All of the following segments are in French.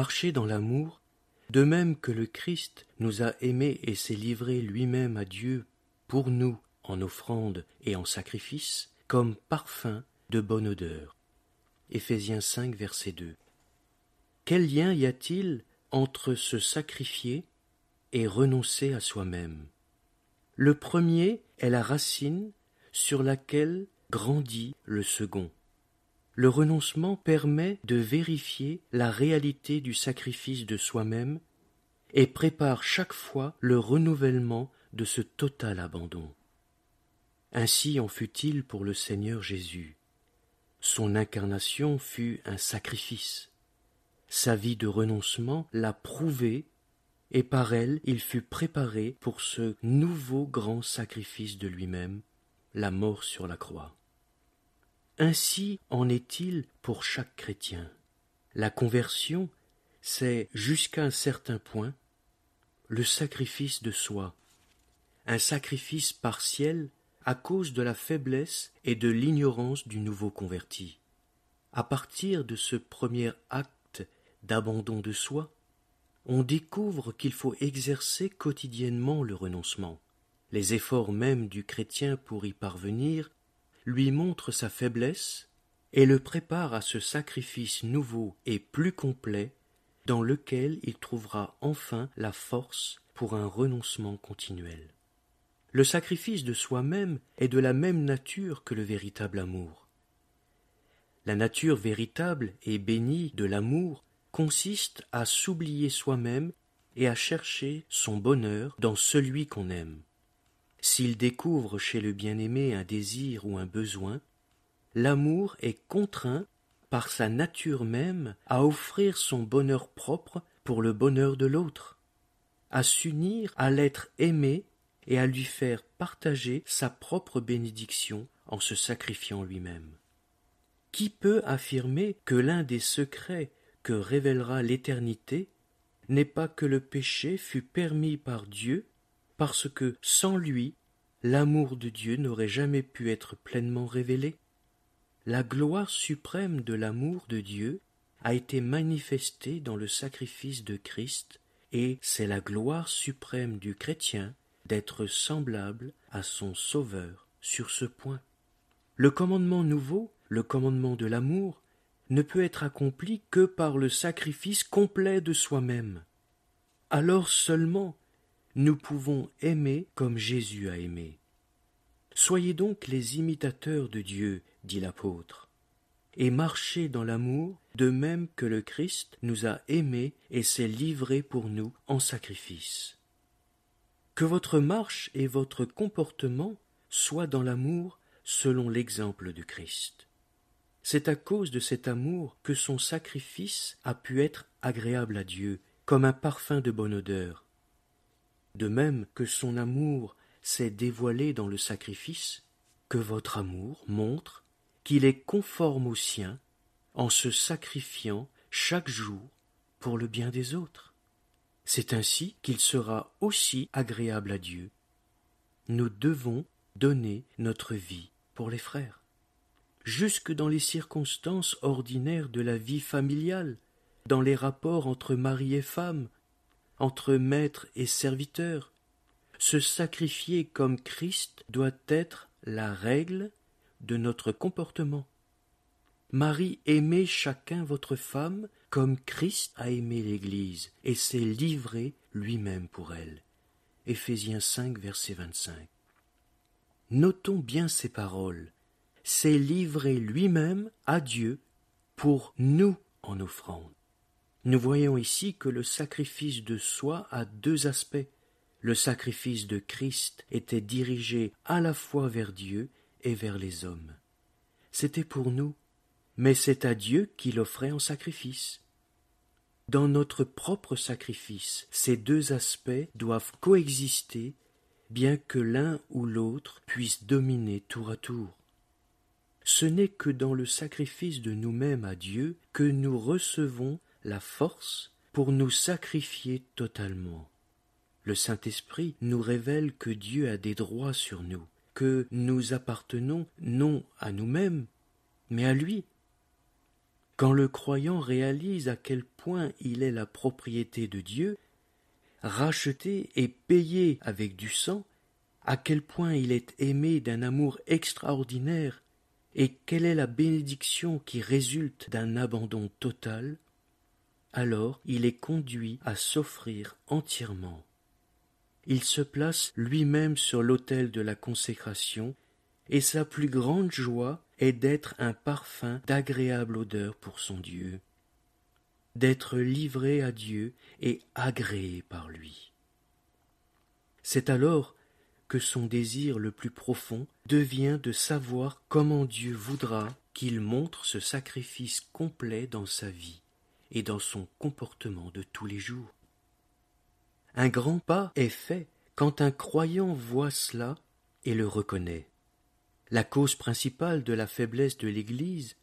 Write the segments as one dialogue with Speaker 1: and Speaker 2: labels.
Speaker 1: marcher dans l'amour, de même que le Christ nous a aimés et s'est livré lui-même à Dieu pour nous en offrande et en sacrifice, comme parfum de bonne odeur. Éphésiens 5, verset 2. Quel lien y a-t-il entre se sacrifier et renoncer à soi-même? Le premier est la racine sur laquelle grandit le second. Le renoncement permet de vérifier la réalité du sacrifice de soi-même et prépare chaque fois le renouvellement de ce total abandon. Ainsi en fut-il pour le Seigneur Jésus. Son incarnation fut un sacrifice. Sa vie de renoncement l'a prouvé et par elle il fut préparé pour ce nouveau grand sacrifice de lui-même, la mort sur la croix. Ainsi en est-il pour chaque chrétien. La conversion, c'est jusqu'à un certain point le sacrifice de soi, un sacrifice partiel à cause de la faiblesse et de l'ignorance du nouveau converti. À partir de ce premier acte d'abandon de soi, on découvre qu'il faut exercer quotidiennement le renoncement. Les efforts même du chrétien pour y parvenir lui montrent sa faiblesse et le préparent à ce sacrifice nouveau et plus complet dans lequel il trouvera enfin la force pour un renoncement continuel. Le sacrifice de soi-même est de la même nature que le véritable amour. La nature véritable et bénie de l'amour consiste à s'oublier soi-même et à chercher son bonheur dans celui qu'on aime. S'il découvre chez le bien-aimé un désir ou un besoin, l'amour est contraint par sa nature même à offrir son bonheur propre pour le bonheur de l'autre, à s'unir à l'être aimé et à lui faire partager sa propre bénédiction en se sacrifiant lui-même. Qui peut affirmer que l'un des secrets que révélera l'éternité n'est pas que le péché fut permis par Dieu, parce que sans lui, l'amour de Dieu n'aurait jamais pu être pleinement révélé? La gloire suprême de l'amour de Dieu a été manifestée dans le sacrifice de Christ, et c'est la gloire suprême du chrétien d'être semblable à son Sauveur sur ce point. Le commandement nouveau, le commandement de l'amour, ne peut être accompli que par le sacrifice complet de soi-même. Alors seulement nous pouvons aimer comme Jésus a aimé. Soyez donc les imitateurs de Dieu, dit l'apôtre, et marchez dans l'amour de même que le Christ nous a aimés et s'est livré pour nous en sacrifice. Que votre marche et votre comportement soient dans l'amour selon l'exemple de Christ. C'est à cause de cet amour que son sacrifice a pu être agréable à Dieu, comme un parfum de bonne odeur. De même que son amour s'est dévoilé dans le sacrifice, que votre amour montre qu'il est conforme au sien en se sacrifiant chaque jour pour le bien des autres. C'est ainsi qu'il sera aussi agréable à Dieu. Nous devons donner notre vie pour les frères. Jusque dans les circonstances ordinaires de la vie familiale, dans les rapports entre mari et femme, entre maître et serviteur, se sacrifier comme Christ doit être la règle de notre comportement. Marie, aimez chacun votre femme comme Christ a aimé l'Église et s'est livré lui-même pour elle. Éphésiens 5, verset 25. Notons bien ces paroles. S'est livré lui-même à Dieu pour nous en offrande. Nous voyons ici que le sacrifice de soi a deux aspects. Le sacrifice de Christ était dirigé à la fois vers Dieu et vers les hommes. C'était pour nous, mais c'est à Dieu qu'il offrait en sacrifice. Dans notre propre sacrifice, ces deux aspects doivent coexister, bien que l'un ou l'autre puisse dominer tour à tour. Ce n'est que dans le sacrifice de nous-mêmes à Dieu que nous recevons la force pour nous sacrifier totalement. Le Saint-Esprit nous révèle que Dieu a des droits sur nous, que nous appartenons non à nous-mêmes, mais à lui. Quand le croyant réalise à quel point il est la propriété de Dieu, racheté et payé avec du sang, à quel point il est aimé d'un amour extraordinaire, et quelle est la bénédiction qui résulte d'un abandon total, alors il est conduit à s'offrir entièrement. Il se place lui-même sur l'autel de la consécration, et sa plus grande joie est d'être un parfum d'agréable odeur pour son Dieu, d'être livré à Dieu et agréé par lui. C'est alors que son désir le plus profond devient de savoir comment Dieu voudra qu'il montre ce sacrifice complet dans sa vie et dans son comportement de tous les jours. Un grand pas est fait quand un croyant voit cela et le reconnaît. La cause principale de la faiblesse de l'Église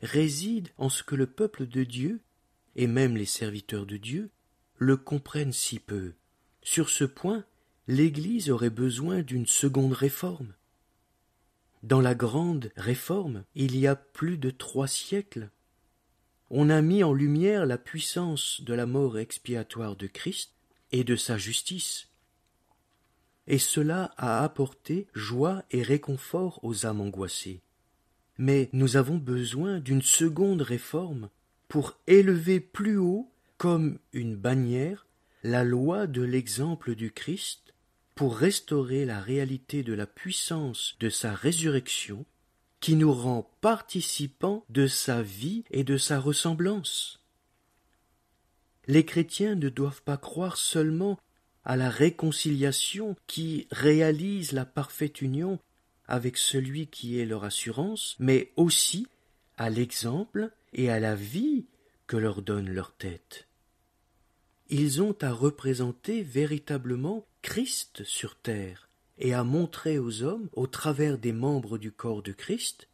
Speaker 1: réside en ce que le peuple de Dieu, et même les serviteurs de Dieu, le comprennent si peu. Sur ce point, l'Église aurait besoin d'une seconde réforme. Dans la grande réforme, il y a plus de 3 siècles, on a mis en lumière la puissance de la mort expiatoire de Christ et de sa justice. Et cela a apporté joie et réconfort aux âmes angoissées. Mais nous avons besoin d'une seconde réforme pour élever plus haut, comme une bannière, la loi de l'exemple du Christ, pour restaurer la réalité de la puissance de sa résurrection, qui nous rend participants de sa vie et de sa ressemblance. Les chrétiens ne doivent pas croire seulement à la réconciliation qui réalise la parfaite union avec celui qui est leur assurance, mais aussi à l'exemple et à la vie que leur donne leur tête. Ils ont à représenter véritablement Christ sur terre et à montrer aux hommes, au travers des membres du corps de Christ,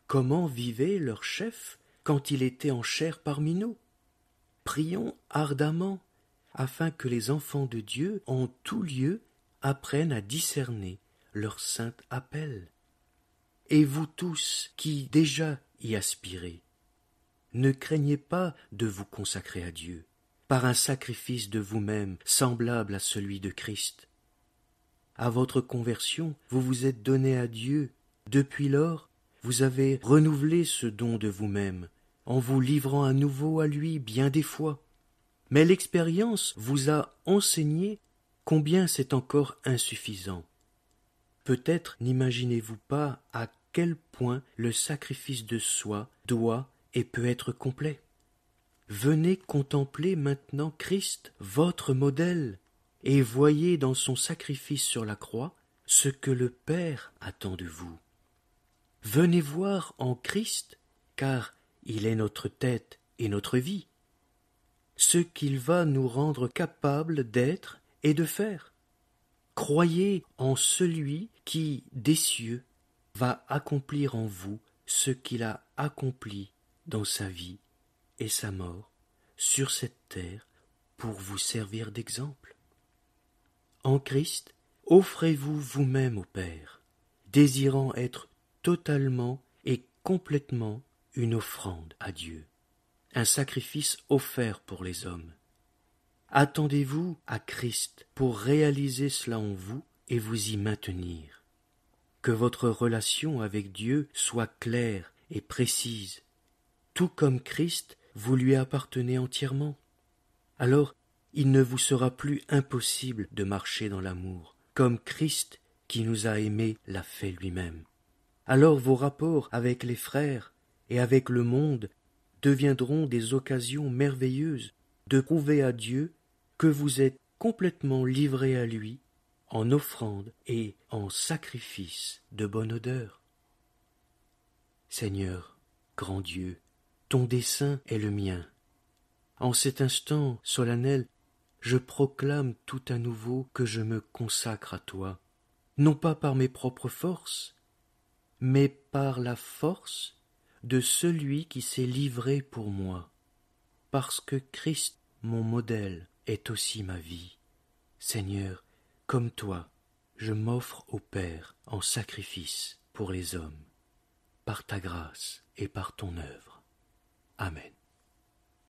Speaker 1: comment vivait leur chef quand il était en chair parmi nous. Prions ardemment afin que les enfants de Dieu, en tout lieu, apprennent à discerner leur saint appel. Et vous tous qui déjà y aspirez, ne craignez pas de vous consacrer à Dieu, par un sacrifice de vous-même semblable à celui de Christ. À votre conversion, vous vous êtes donné à Dieu. Depuis lors, vous avez renouvelé ce don de vous-même, en vous livrant à nouveau à lui bien des fois. Mais l'expérience vous a enseigné combien c'est encore insuffisant. Peut-être n'imaginez-vous pas à quel point le sacrifice de soi doit et peut être complet. Venez contempler maintenant Christ, votre modèle, et voyez dans son sacrifice sur la croix ce que le Père attend de vous. Venez voir en Christ, car il est notre tête et notre vie, ce qu'il va nous rendre capables d'être et de faire. Croyez en celui qui, des cieux, va accomplir en vous ce qu'il a accompli dans sa vie et sa mort sur cette terre pour vous servir d'exemple. En Christ, offrez-vous vous-même au Père, désirant être totalement et complètement une offrande à Dieu, un sacrifice offert pour les hommes. Attendez-vous à Christ pour réaliser cela en vous et vous y maintenir. Que votre relation avec Dieu soit claire et précise, tout comme Christ vous lui appartenez entièrement. Alors, il ne vous sera plus impossible de marcher dans l'amour, comme Christ qui nous a aimés l'a fait lui-même. Alors vos rapports avec les frères et avec le monde deviendront des occasions merveilleuses de prouver à Dieu que vous êtes complètement livrés à lui en offrande et en sacrifice de bonne odeur. Seigneur, grand Dieu, ton dessein est le mien. En cet instant solennel, je proclame tout à nouveau que je me consacre à toi, non pas par mes propres forces, mais par la force de celui qui s'est livré pour moi, parce que Christ, mon modèle, est aussi ma vie. Seigneur, comme toi, je m'offre au Père en sacrifice pour les hommes, par ta grâce et par ton œuvre. Amen.